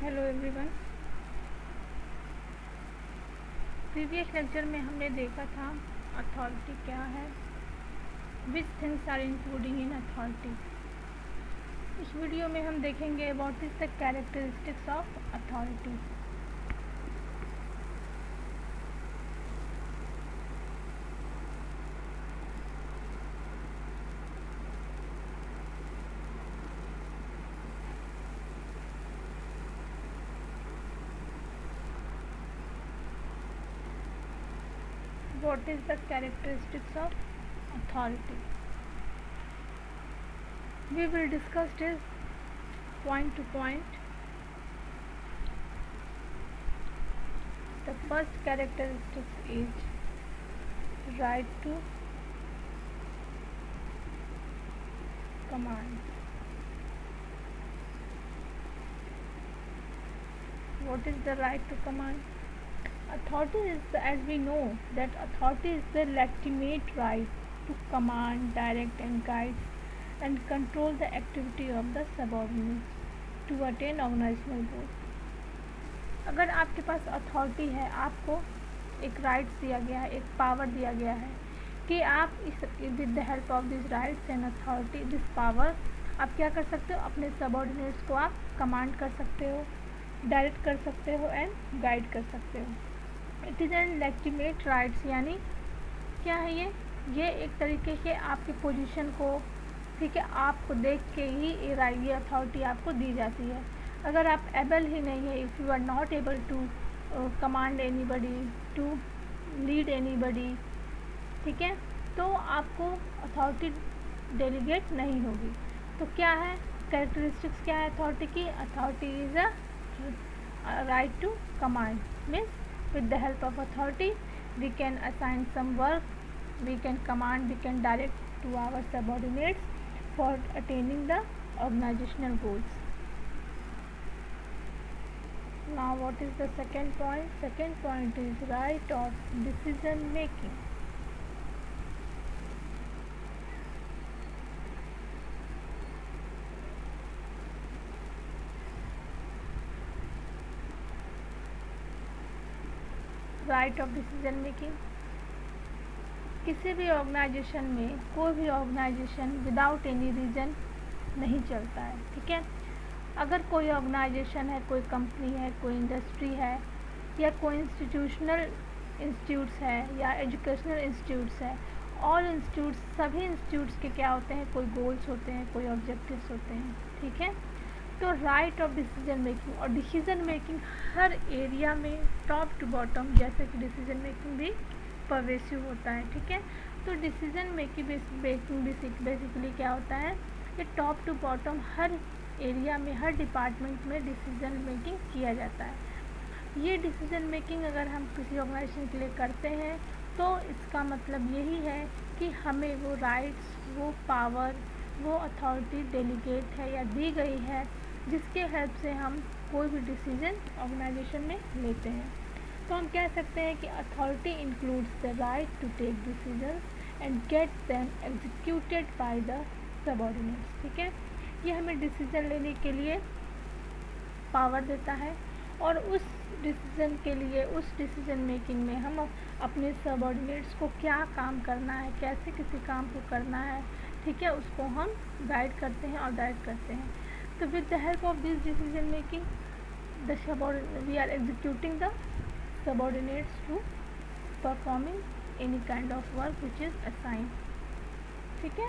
Hello everyone. Previous lecture में हमने देखा था अथॉरिटी क्या है, which things are including in authority. इस वीडियो में हम देखेंगे what is the characteristics of authority. What is the characteristics of authority? We will discuss this point to point. The first characteristic is right to command. What is the right to command? Authority is, as we know, that authority is the legitimate right to command, direct and guide and control the activity of the subordinates to attain organizational goals. अगर आपके पास authority है, आपको एक rights दिया गया है, एक power दिया गया है कि आप इस with the help of this rights and authority this power आप क्या कर सकते हो, अपने सबऑर्डिनेट्स को आप कमांड कर सकते हो, डायरेक्ट कर सकते हो एंड गाइड कर सकते हो। It is N legitimate rights, यानी क्या है ये एक तरीके से आपकी पोजीशन को, ठीक है, आपको देख के ही ये अथॉरिटी आपको दी जाती है। अगर आप एबल ही नहीं है, if you are not able to command anybody, to lead anybody, ठीक है, तो आपको अथॉरिटी डेलीगेट नहीं होगी। तो क्या है कैरेक्टरिस्टिक्स, क्या है अथॉरिटी की? Authority is a right to command, means with the help of authority we can assign some work, we can command, we can direct to our subordinates for attaining the organizational goals. Now what is the second point? Second point is right of decision making. Right of decision making. किसी भी organisation में कोई भी organisation without any reason नहीं चलता है, ठीक है। अगर कोई ऑर्गेनाइजेशन है, कोई कंपनी है, कोई इंडस्ट्री है या कोई इंस्टीट्यूट्स है या एजुकेशनल इंस्टीट्यूट्स है, ऑल इंस्टीट्यूट्स, सभी इंस्टीट्यूट्स के क्या होते हैं, कोई गोल्स होते हैं, कोई ऑब्जेक्टिव्स होते हैं, ठीक है। तो राइट ऑफ डिसीजन मेकिंग, और डिसीजन मेकिंग हर एरिया में टॉप टू बॉटम, जैसे कि डिसीजन मेकिंग भी परवेसिव होता है, ठीक है। तो डिसीजन मेकिंग बेसिकली क्या होता है, ये टॉप टू बॉटम हर एरिया में, हर डिपार्टमेंट में डिसीजन मेकिंग किया जाता है। ये डिसीजन मेकिंग अगर हम किसी ऑर्गेनाइजेशन के लिए करते हैं तो इसका मतलब यही है कि हमें वो राइट्स, वो पावर, वो अथॉरिटी डेलीगेट है या दी गई है जिसके हेल्प से हम कोई भी डिसीजन ऑर्गेनाइजेशन में लेते हैं। तो हम कह सकते हैं कि authority includes the right to take decisions and get them executed by the subordinates, ठीक है। ये हमें डिसीजन लेने के लिए पावर देता है और उस डिसीजन के लिए, उस डिसीजन मेकिंग में हम अपने सबऑर्डिनेट्स को क्या काम करना है, कैसे किसी काम को करना है, ठीक है, उसको हम गाइड करते हैं और डायरेक्ट करते हैं। तो with the help of this decision making we are executing the subordinates to performing any kind of work which is assigned, ठीक है।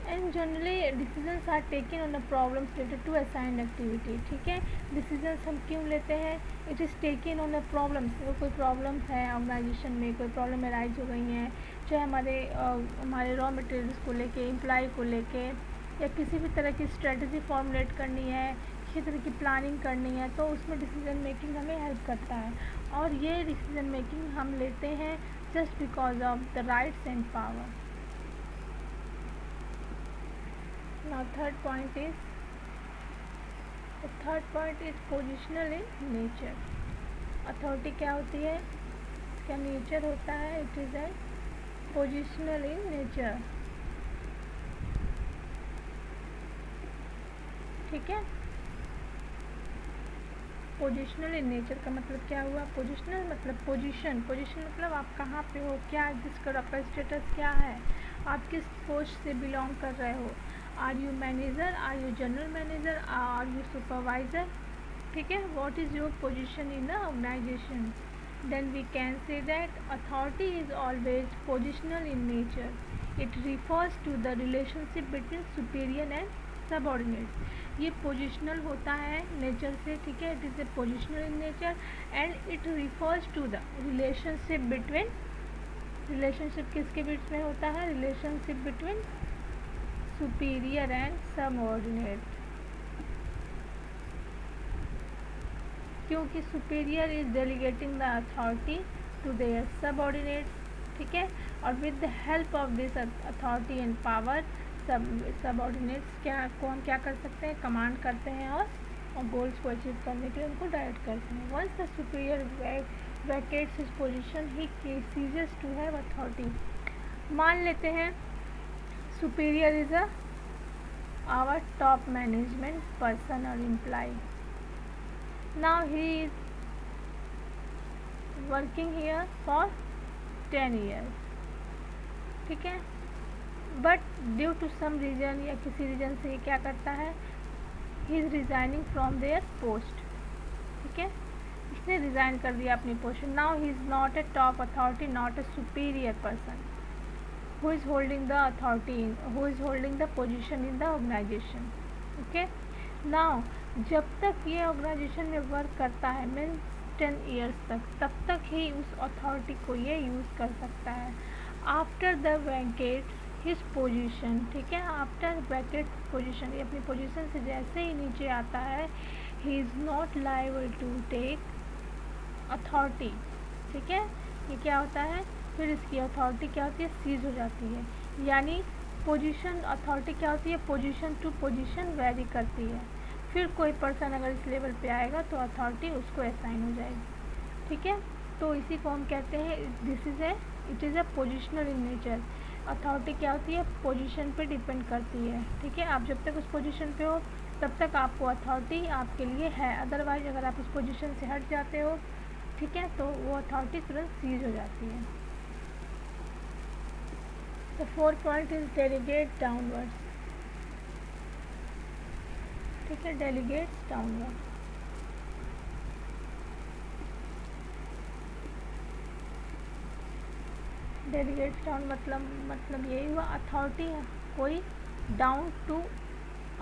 And generally decisions are taken on the problems related to assigned activity, ठीक है। Decisions हम क्यों लेते हैं? It is taken on the problems. अगर कोई प्रॉब्लम है ऑर्गेनाइजेशन में, कोई प्रॉब्लम अराइज हो गई हैं, चाहे हमारे रॉ मटेरियल्स को लेके, एम्प्लॉय को लेके, या किसी भी तरह की स्ट्रेटजी फॉर्मुलेट करनी है, किसी तरह की प्लानिंग करनी है, तो उसमें डिसीजन मेकिंग हमें हेल्प करता है। और ये डिसीजन मेकिंग हम लेते हैं just because of the rights and power. Now third point is positional in nature. Authority क्या होती है, इसका नेचर होता है, it is a positional in nature, ठीक है। पोजिशनल इन नेचर का मतलब क्या हुआ? पोजिशनल मतलब पोजीशन, पोजीशन मतलब आप कहाँ पे हो, क्या जिसका आपका स्टेटस क्या है, आप किस पोस्ट से बिलोंग कर रहे हो। Are you manager, are you general manager, are you supervisor, ठीक है। What is your position in the organization? Then we can say that authority is always positional in nature. It refers to the relationship between superior and subordinates. ये positional होता है nature से, ठीक है। It is a positional in nature and it refers to the relationship between, relationship किसके बीच में होता है? Relationship between superior and subordinate, क्योंकि superior is delegating the authority to their subordinates, ठीक है। और with the help of this authority and power subordinates को हम क्या कर सकते हैं? कमांड करते हैं और गोल्स को अचीव करने के लिए उनको डायरेक्ट करते हैं। Once the superior vacates his position he ceases to have authority. मान लेते हैं superior is our top management person और employ. Now he is working here for 10 years, ठीक है। But due to some reason या किसी रीज़न से ये क्या करता है? He is resigning from their post, ठीक है। इसने रिज़ाइन कर दिया अपनी post. Now he is not a top authority, not a superior person who is holding the authority, who is holding the position in the organization, okay. Now जब तक ये organisation में वर्क करता है मीन्स 10 years तक, तब तक ही उस अथॉरिटी को ये यूज़ कर सकता है. आफ्टर द वैकेट्स हिज पोजीशन, ठीक है, आफ्टर वैकेट्स पोजीशन, ये अपनी पोजीशन से जैसे ही नीचे आता है, he is not liable to take authority, ठीक है। ये क्या होता है? फिर इसकी अथॉरिटी क्या होती है? सीज हो जाती है. यानी पोजीशन अथॉरिटी क्या होती है? पोजीशन टू पोजीशन वेरी करती है. फिर कोई पर्सन अगर इस लेवल पे आएगा तो अथॉरिटी उसको असाइन हो जाएगी, ठीक है। तो इसी को हम कहते हैं it is a positional in nature. Authority क्या होती है? पोजीशन पे डिपेंड करती है, ठीक है। आप जब तक उस पोजीशन पे हो तब तक आपको अथॉरिटी आपके लिए है. अदरवाइज अगर आप उस पोजीशन से हट जाते हो, ठीक है, तो वो अथॉरिटी तुरंत सीज हो जाती है. The fourth point is delegate downwards, ठीक है, डेलीगेट्स डाउनवर्ड. डेलीगेट्स डाउन मतलब यही हुआ अथॉरिटी कोई डाउन टू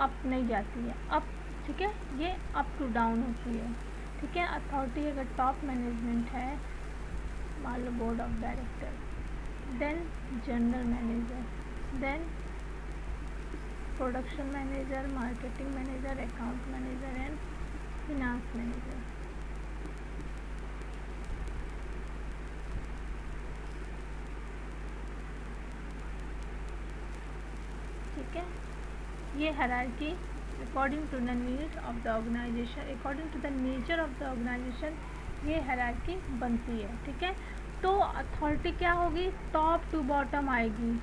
अप नहीं जाती है, अप, ठीक है, ये अप टू डाउन होती है, ठीक है. अथॉरिटी अगर टॉप मैनेजमेंट है, मान लो board of director, then general manager, then production manager, marketing manager, account manager and finance manager. ठीक है, ये hierarchy according to the needs of the organisation, according to the nature of the organisation ये hierarchy बनती है, ठीक है. तो authority क्या होगी? टॉप टू बॉटम आएगी,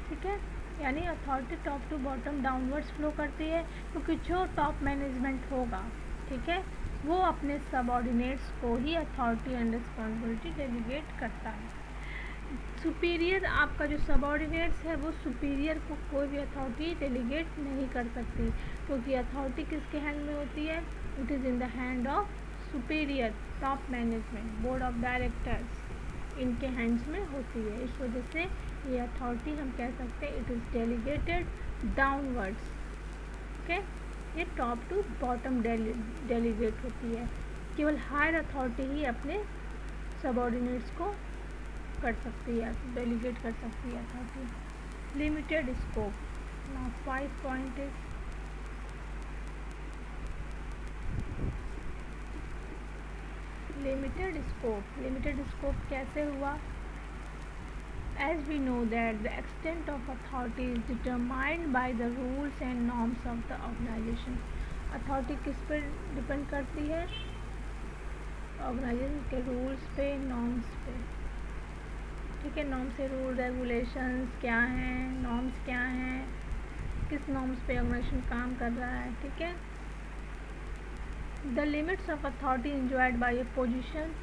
ठीक है. यानी authority top to bottom downwards flow करती है, क्योंकि जो टॉप मैनेजमेंट होगा, ठीक है, वो अपने सबऑर्डिनेट्स को ही अथॉरिटी एंड रिस्पॉन्सिबिलिटी डेलीगेट करता है. सुपीरियर आपका जो सबऑर्डिनेट्स है वो सुपीरियर को कोई भी अथॉरिटी डेलीगेट नहीं कर सकती, क्योंकि अथॉरिटी किसके हैंड में होती है? It is in the hand of superior, top management, board of directors, इनके हैंड्स में होती है. इस वजह से ये अथॉरिटी हम कह सकते हैं it is delegated downwards, okay. ये टॉप टू बॉटम डेलीगेट होती है. केवल हायर अथॉरिटी ही अपने सबऑर्डिनेट्स को कर सकती है, डेलीगेट कर सकती है authority. Limited scope. Now 5 point is limited scope. Limited scope कैसे हुआ? As we know that the extent of authority is determined by the rules and norms of the organization. Authority किस पर डिपेंड करती है? Organisation के rules पे, norms पे, ठीक है. नॉर्म्स से रूल रेगुलेशंस क्या हैं, नॉर्म्स क्या हैं, किस नॉर्म्स पे ऑर्गेनाइजेशन काम कर रहा है, ठीक है। The limits of authority enjoyed bye A position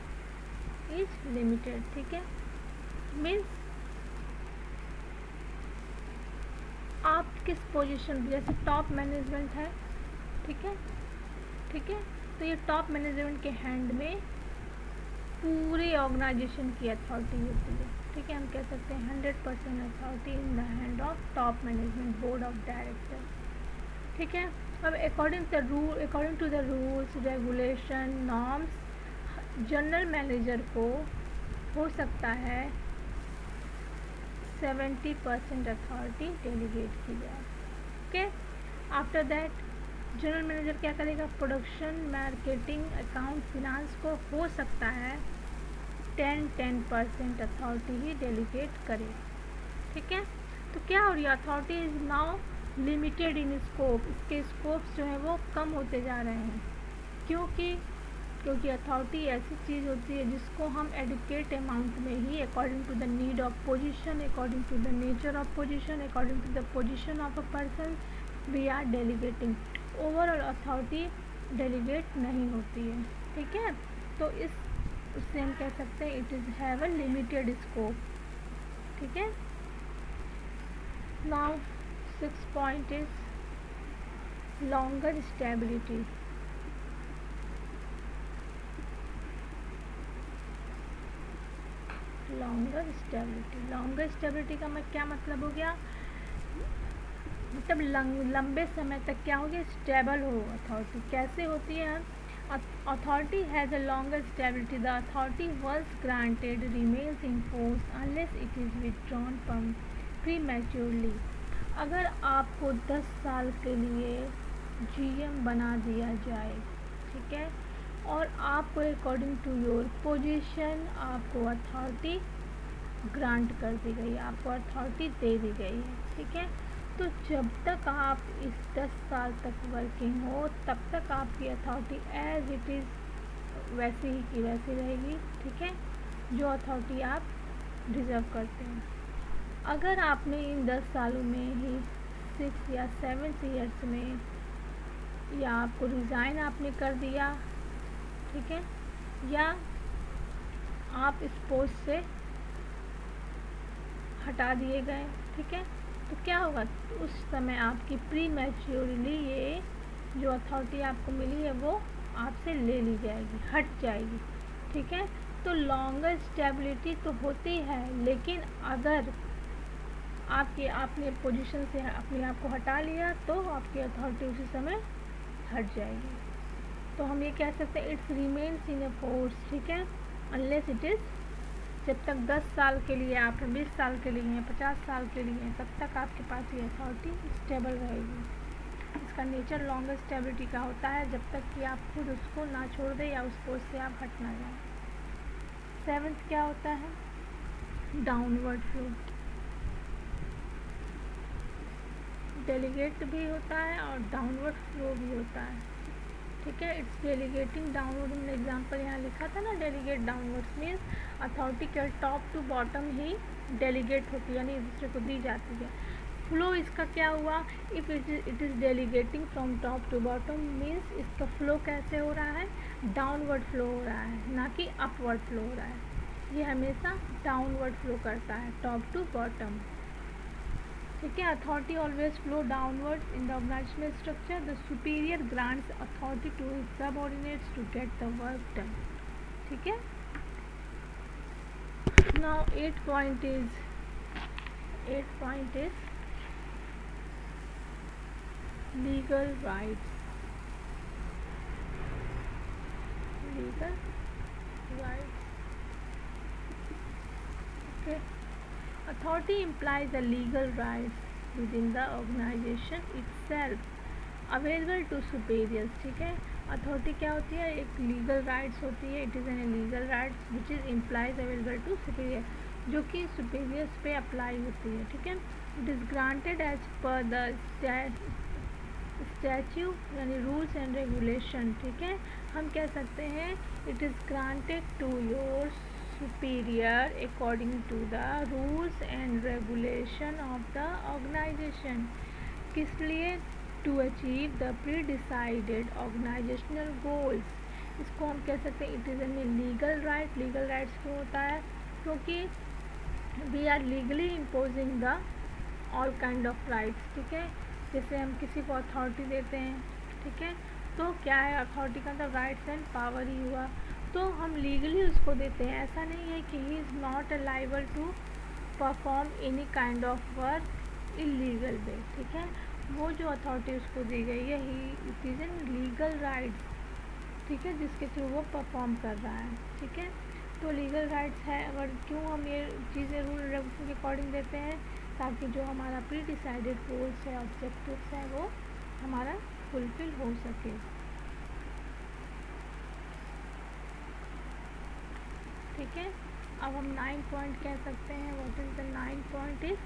is limited, ठीक है। मीन्स आप किस पोजीशन, जैसे टॉप मैनेजमेंट है, ठीक है, ठीक है, तो ये टॉप मैनेजमेंट के हैंड में पूरे ऑर्गेनाइजेशन की अथॉरिटी होती है, ठीक है। हम कह सकते हैं 100% authority in the hand of top management board of director, ठीक है। अब according to the rules regulation norms general manager को हो सकता है 70% अथॉरिटी डेलीगेट की जाए, okay. After that general manager क्या करेगा, प्रोडक्शन मार्केटिंग अकाउंट फिनांस को हो सकता है 10% अथॉरिटी ही डेलीगेट करे, ठीक है। तो क्या हो रही है, authority is now limited in scope, इसके स्कोप्स जो हैं वो कम होते जा रहे हैं, क्योंकि अथॉरिटी ऐसी चीज़ होती है जिसको हम एडुकेट अमाउंट में ही according to the need of position, according to the nature of position, according to the position of a person we are delegating. Overall authority delegate नहीं होती है, ठीक है। तो उससे हम कह सकते हैं it is have a limited scope, ठीक है। Now 6 point is longer stability. Longer stability का क्या मतलब हो गया, मतलब लंबे समय तक क्या हो गया, स्टेबल हो अथॉरिटी। कैसे होती है, authority has a longer stability, the authority once granted remains in force unless it is withdrawn from prematurely. अगर आपको 10 साल के लिए जीएम बना दिया जाए, ठीक है, और आपको अकॉर्डिंग टू योर पोजीशन आपको अथॉरिटी ग्रांट कर दी गई, आपको अथॉरिटी दे दी गई है, ठीक है। तो जब तक आप इस 10 साल तक वर्किंग हो तब तक आपकी अथॉरिटी एज इट इज़ वैसी ही की वैसी रहेगी, ठीक है, जो अथॉरिटी आप डिज़र्व करते हैं। अगर आपने इन 10 सालों में ही 6 या 7 ईयर्स में या आपको रिज़ाइन आपने कर दिया, ठीक है, या आप इस पोस्ट से हटा दिए गए, ठीक है, तो क्या होगा, उस समय आपकी प्री मैच्योरली ये जो अथॉरिटी आपको मिली है वो आपसे ले ली जाएगी, हट जाएगी, ठीक है। तो लॉन्गर स्टेबिलिटी तो होती है, लेकिन अगर आपने पोजीशन से अपने आप को हटा लिया तो आपकी अथॉरिटी उसी समय हट जाएगी। तो हम ये कह सकते हैं it's remains in a force, ठीक है, अनलेस इट इज़, जब तक 10 साल के लिए आप 20 साल के लिए हैं, 50 साल के लिए हैं, तब तक आपके पास ये अथॉरिटी स्टेबल रहेगी। इसका नेचर लॉन्गर स्टेबिलिटी का होता है जब तक कि आप खुद उसको ना छोड़ दें या उस पोस्ट से आप हट ना जाएं। 7th क्या होता है, डाउनवर्ड फ्लो। डेलीगेट भी होता है और डाउनवर्ड फ्लो भी होता है, ठीक है। इट्स डेलीगेटिंग डाउनवर्ड, हमने एग्जांपल यहाँ लिखा था ना, डेलीगेट डाउनवर्ड्स मीन्स अथॉरिटी के टॉप टू बॉटम ही डेलीगेट होती है, यानी एक दूसरे को दी जाती है। फ्लो इसका क्या हुआ, if it is delegating from top to bottom means इसका फ्लो कैसे हो रहा है, डाउनवर्ड फ्लो हो रहा है, ना कि अपवर्ड फ्लो हो रहा है। ये हमेशा डाउनवर्ड फ्लो करता है, टॉप टू बॉटम, ठीक है। Authority always flow downwards in the organizational structure, the superior grants authority to his subordinates to get the work done, ठीक है। Now 8th point is legal rights. Okay. Authority implies the legal rights within the organization itself available to superiors, ठीक है। Authority क्या होती है, एक legal rights होती है, it is an legal rights which is implies available to superior, जो कि सुपीरियर्स पे अप्लाई होती है, ठीक है। It is granted as per the statue यानी रूल्स एंड रेगुलेशन, ठीक है। हम कह सकते हैं it is granted to your superior according to the rules and regulation of the organization, किस लिए? To achieve the pre decided organizational goals. इसको हम कह सकते हैं it is an legal right. Legal rights क्यों होता है? क्योंकि we are legally imposing the all kind of rights, ठीक है। जैसे हम किसी को अथॉरिटी देते हैं, ठीक है, तो क्या है अथॉरिटी का मतलब राइट्स एंड पावर ही हुआ, तो हम लीगली उसको देते हैं। ऐसा नहीं है कि he is not liable to perform any kind of work illegal way, ठीक है। वो जो अथॉरिटी उसको दी गई है ही it is an legal rights, ठीक है, जिसके थ्रू वो परफॉर्म कर रहा है, ठीक है। तो लीगल राइट्स है। अगर क्यों हम ये चीज़ें रूल रेगुलेशन के अकॉर्डिंग देते हैं? ताकि जो हमारा प्री डिसाइडेड गोल्स है, ऑब्जेक्टिव्स है, वो हमारा फुलफिल हो सके। ठीक है। अब हम 9 पॉइंट कह सकते हैं। What is the 9 point? Is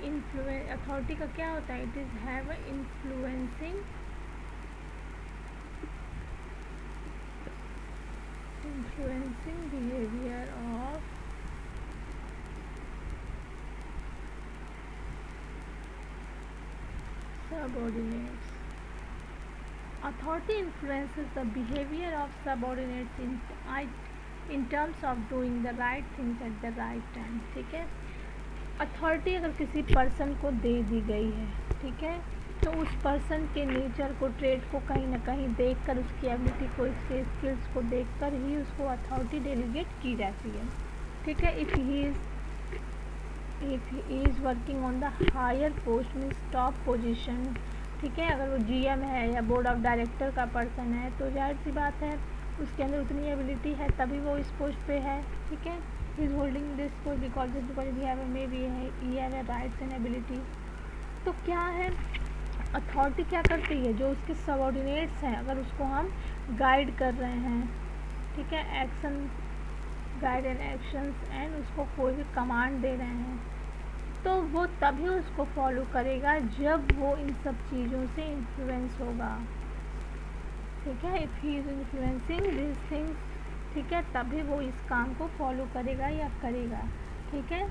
influence. Authority का क्या होता है? It is have influencing behaviour of subordinates. Authority influences the behavior of subordinates in terms of doing the right things at the right time, ठीक है। Authority अगर किसी person को दे दी गई है, ठीक है, तो उस पर्सन के नेचर को, ट्रेड को कहीं ना कहीं देखकर, उसकी एबिलिटी को, उसके स्किल्स को देखकर ही उसको अथॉरिटी डेलीगेट की जाती है, ठीक है। If he is working on the higher post means top position, ठीक है, अगर वो जीएम है या बोर्ड ऑफ डायरेक्टर का पर्सन है, तो जाहिर सी बात है उसके अंदर उतनी एबिलिटी है तभी वो इस पोस्ट पे है, ठीक है। He is holding this post because he have may be he have rights and ability. तो क्या है, अथॉरिटी क्या करती है? जो उसके सबऑर्डिनेट्स हैं, अगर उसको हम गाइड कर रहे हैं, ठीक है, action, guide and actions, and उसको कोई भी कमांड दे रहे हैं, तो वो तभी उसको फॉलो करेगा जब वो इन सब चीज़ों से इन्फ्लुएंस होगा, ठीक है। If he is influencing this things, ठीक है, तभी वो इस काम को फॉलो करेगा या करेगा, ठीक है,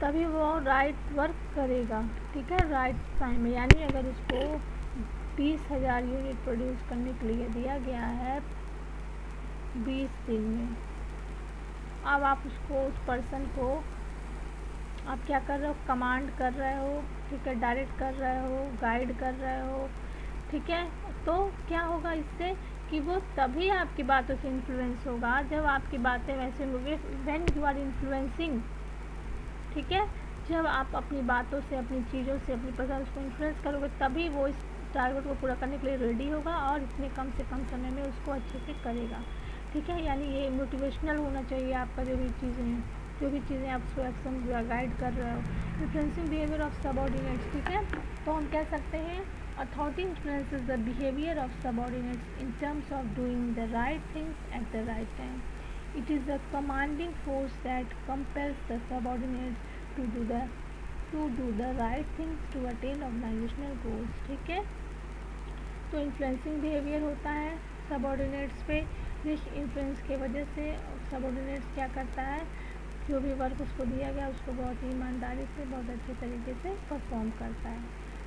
तभी वो राइट वर्क करेगा, ठीक है, राइट टाइम में। यानी अगर उसको 20,000 यूनिट प्रोड्यूस करने के लिए दिया गया है 20 दिन में, अब आप उसको, उस पर्सन को आप क्या कर रहे हो? कमांड कर रहे हो, ठीक है, डायरेक्ट कर रहे हो, गाइड कर रहे हो, ठीक है। तो क्या होगा इससे कि वो तभी आपकी बातों से इन्फ्लुएंस होगा जब आपकी बातें वैसे होंगी। व्हेन यू आर इन्फ्लुएंसिंग, ठीक है, जब आप अपनी बातों से, अपनी चीज़ों से, अपनी पर्सन को इन्फ्लुएंस करोगे तभी वो इस टारगेट को पूरा करने के लिए रेडी होगा और इतने कम से कम समय में उसको अच्छे से करेगा, ठीक है। यानी ये मोटिवेशनल होना चाहिए आपका, जो भी चीज़ें हैं, जो भी चीज़ें आप उसको एक्शन गाइड कर रहे हो। इन्फ्लुएंसिंग बिहेवियर ऑफ सबऑर्डिनेट्स, ठीक है। तो हम कह सकते हैं authority influences the behaviour of subordinates in terms of doing the right things at the right time. It is the commanding force that compels the subordinates to do the right things to attain organizational goals, ठीक है। तो influencing behaviour होता है subordinates पे, जिस influence के वजह से सबऑर्डिनेट्स क्या करता है, जो भी वर्क उसको दिया गया उसको बहुत ही ईमानदारी से, बहुत अच्छे तरीके से परफॉर्म करता है,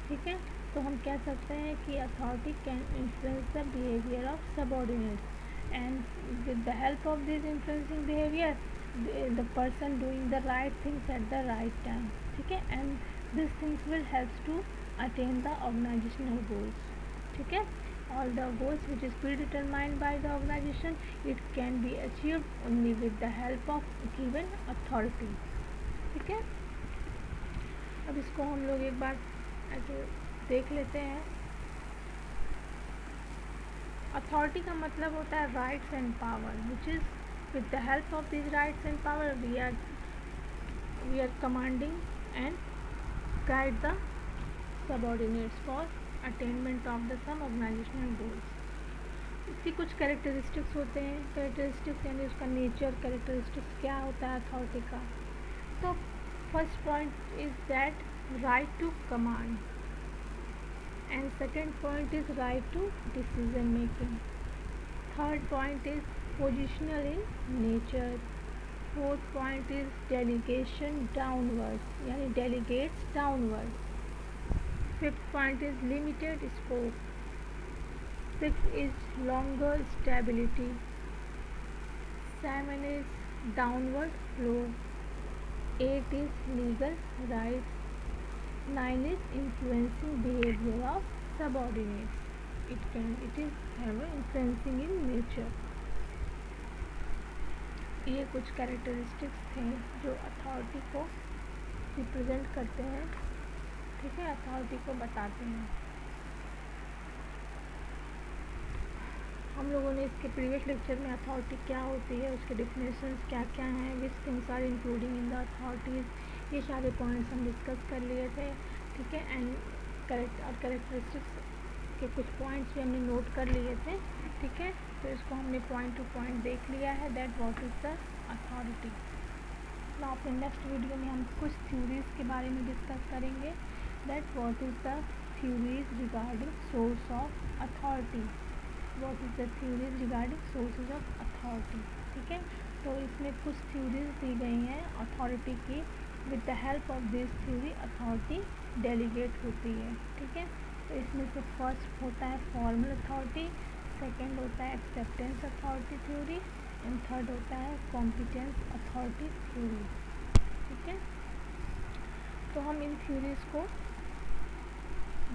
ठीक है। तो हम कह सकते हैं कि authority can influence the behaviour of subordinates and with the help of this influencing behaviour the person doing the right things at the right time, ठीक है, and these things will help to attain the organizational goals, ठीक है। all the goals which is predetermined by the organization, it can be achieved only with the help of given authority, ठीक है। अब इसको हम लोग एक बार ऐसे देख लेते हैं। अथॉरिटी का मतलब होता है rights and power, which is with the help of these rights and power we are commanding and guide the subordinates for attainment of the some organizational goals. इसकी कुछ कैरेक्टरिस्टिक्स होते हैं। कैरेक्टरिस्टिक्स यानी उसका नेचर, कैरेक्टरिस्टिक्स क्या होता है authority का। तो first point is that right to command, and second point is right to decision making, third point is positional in nature, fourth point is delegation downward, यानी delegates downward. Fifth point is limited scope. Six is longer stability. Seven is downward flow. Eight is legal rights. 9 is influencing behavior of subordinates. It is have influencing in nature. ये कुछ characteristics थे जो authority को represent करते हैं, ठीक है, authority को बताते हैं। हम लोगों ने इसके प्रीवियस लेक्चर में अथॉरिटी क्या होती है, उसके डिफिनेशंस क्या क्या हैं, which things are including in the authorities, ये सारे पॉइंट्स हम डिस्कस कर लिए थे, ठीक है। एंड कैरेक्टरिस्टिक्स के कुछ पॉइंट्स भी हमने नोट कर लिए थे, ठीक है। तो इसको हमने पॉइंट टू पॉइंट देख लिया है, that what is the authority. Now अपने नेक्स्ट वीडियो में हम कुछ थ्योरीज़ के बारे में डिस्कस करेंगे, that what is the theories regarding source of authority, what is the theories regarding sources of authority, ठीक है। तो इसमें कुछ थ्योरीज दी गई हैं अथॉरिटी की, with the help of this theory authority delegate होती है, ठीक है। तो इसमें से फर्स्ट होता है फॉर्मल अथॉरिटी, सेकंड होता है acceptance authority theory, and third होता है कॉम्पिटेंस अथॉरिटी थ्योरी, ठीक है। तो हम इन थ्योरीज को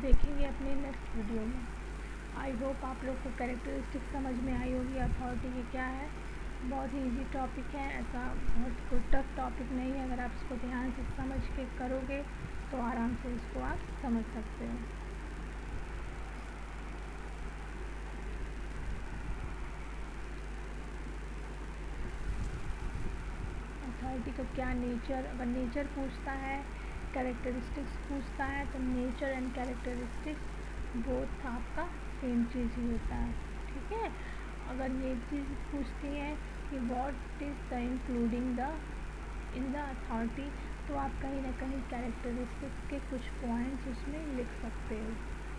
देखेंगे अपने नेक्स्ट वीडियो में। आई होप आप लोग को कैरेक्टरिस्टिक समझ में आई होगी अथॉरिटी की क्या है। बहुत ही इजी टॉपिक है, ऐसा बहुत कोई टफ टॉपिक नहीं है। अगर आप इसको ध्यान से समझ के करोगे तो आराम से इसको आप समझ सकते हो। अथॉरिटी का क्या नेचर, अगर नेचर पूछता है, कैरेक्टरिस्टिक्स पूछता है, तो नेचर एंड कैरेक्टरिस्टिक्स बोथ आपका सेम चीज़ ही होता है, ठीक है। अगर ये चीज़ पूछती है कि what is the including the in the authority, तो आप कहीं ना कहीं कैरेक्टरिस्टिक्स के कुछ पॉइंट्स उसमें लिख सकते हो,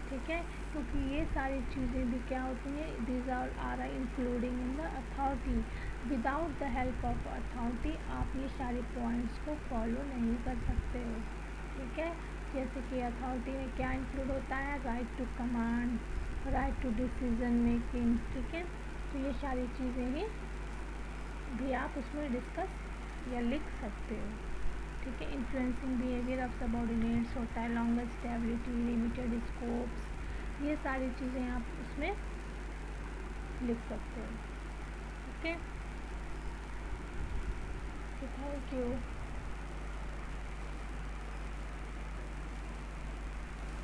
ठीक है। क्योंकि ये सारी चीज़ें भी क्या होती हैं, these are including in the authority. Without the help of authority आप ये सारे पॉइंट्स को फॉलो नहीं कर सकते हो, ठीक है। जैसे कि अथॉरिटी में क्या इंक्लूड होता है, right to command, right to decision making, ठीक है। तो ये सारी चीज़ें ही भी आप उसमें डिस्कस या लिख सकते हो, ठीक है। इन्फ्लुएंसिंग बिहेवियर ऑफ सबऑर्डिनेट्स होता है, लॉन्गर स्टेबिलिटी, लिमिटेड स्कोप्स, ये सारी चीज़ें आप उसमें लिख सकते हो, ठीक है। Thank you.